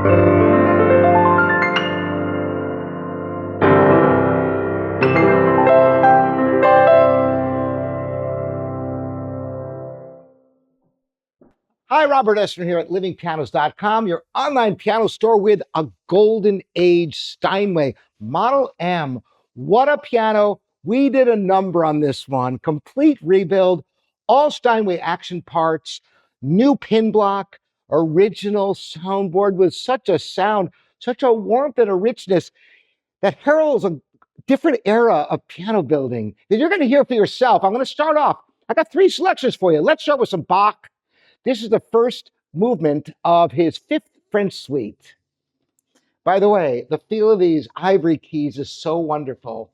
Hi, Robert Esser here at livingpianos.com, your online piano store with a Golden Age Steinway Model M. What a piano. We did a number on this one. Complete rebuild, all Steinway action parts, new pin block, original soundboard with such a sound, such a warmth and a richness that heralds a different era of piano building that you're going to hear for yourself. I'm going to start off. I got three selections for you. Let's start with some Bach. This is the first movement of his fifth French suite. By the way, the feel of these ivory keys is so wonderful.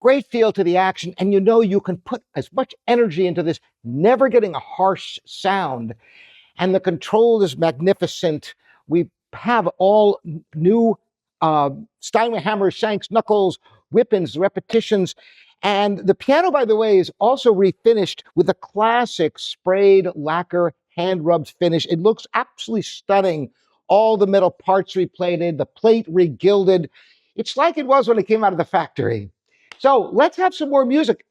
Great feel to the action, and you know you can put as much energy into this, never getting a harsh sound. And the control is magnificent. We have all new Steinway hammers, shanks, knuckles, whippings, repetitions. And the piano, by the way, is also refinished with a classic sprayed lacquer hand rubbed finish. It looks absolutely stunning. All the metal parts replated, the plate regilded. It's like it was when it came out of the factory. So let's have some more music.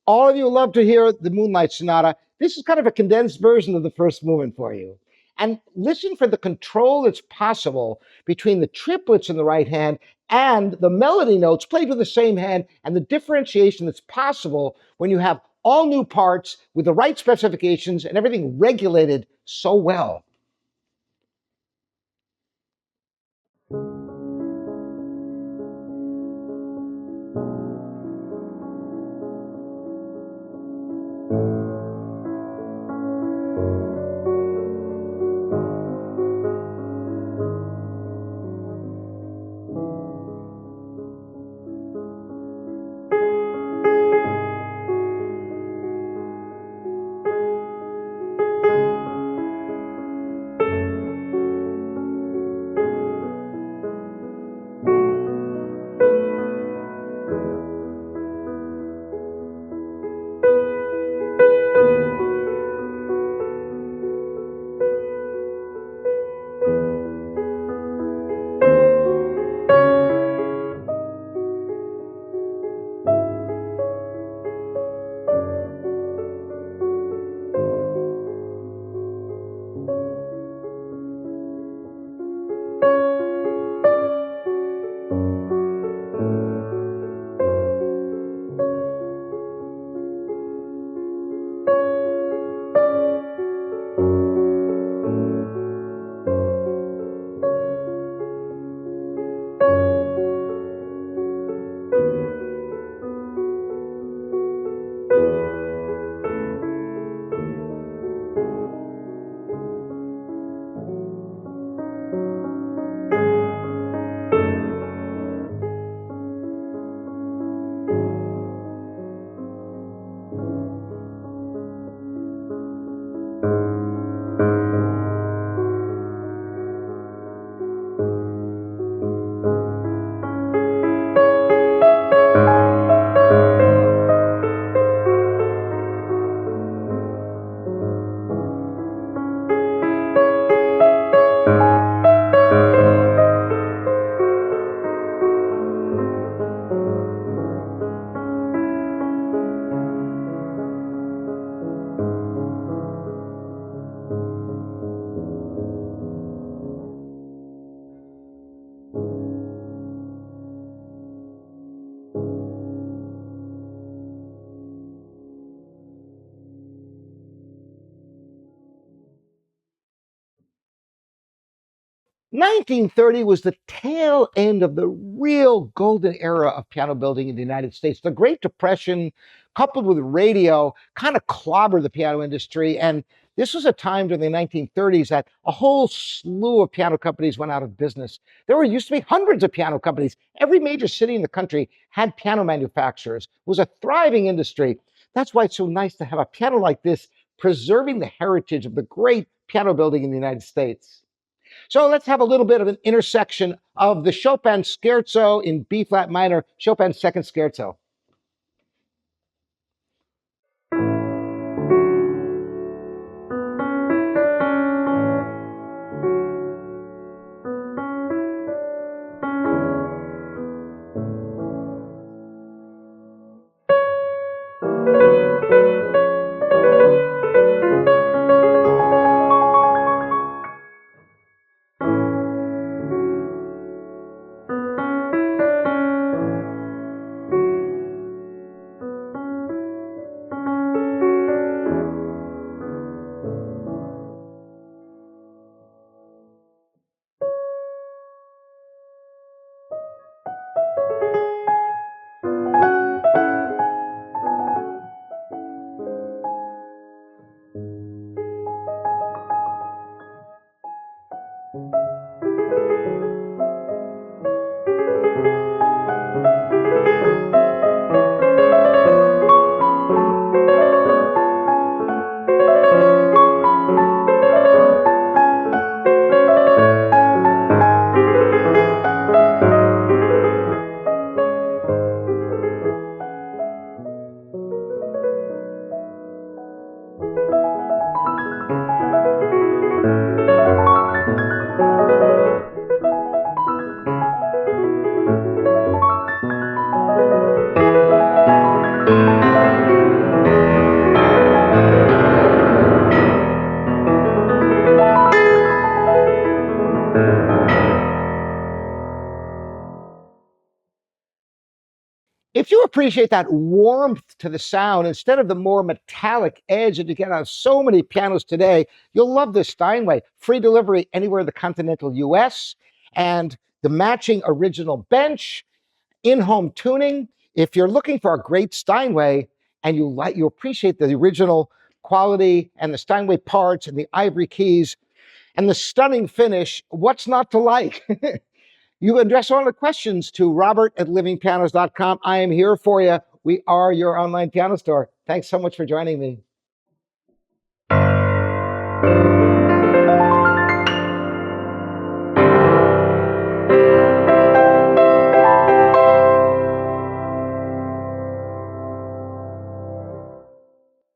All of you love to hear the Moonlight Sonata. This is kind of a condensed version of the first movement for you. And listen for the control that's possible between the triplets in the right hand and the melody notes played with the same hand, and the differentiation that's possible when you have all new parts with the right specifications and everything regulated so well. 1930 was the tail end of the real golden era of piano building in the United States. The Great Depression, coupled with radio, kind of clobbered the piano industry. And this was a time during the 1930s that a whole slew of piano companies went out of business. There used to be hundreds of piano companies. Every major city in the country had piano manufacturers. It was a thriving industry. That's why it's so nice to have a piano like this, preserving the heritage of the great piano building in the United States. So let's have a little bit of an intersection of the Chopin Scherzo in B flat minor, Chopin's second scherzo. If you appreciate that warmth to the sound instead of the more metallic edge that you get out of so many pianos today, you'll love this Steinway. Free delivery anywhere in the continental US, and the matching original bench, in-home tuning. If you're looking for a great Steinway and you appreciate the original quality and the Steinway parts and the ivory keys and the stunning finish, what's not to like? You can address all the questions to robert@livingpianos.com. I am here for you. We are your online piano store. Thanks so much for joining me.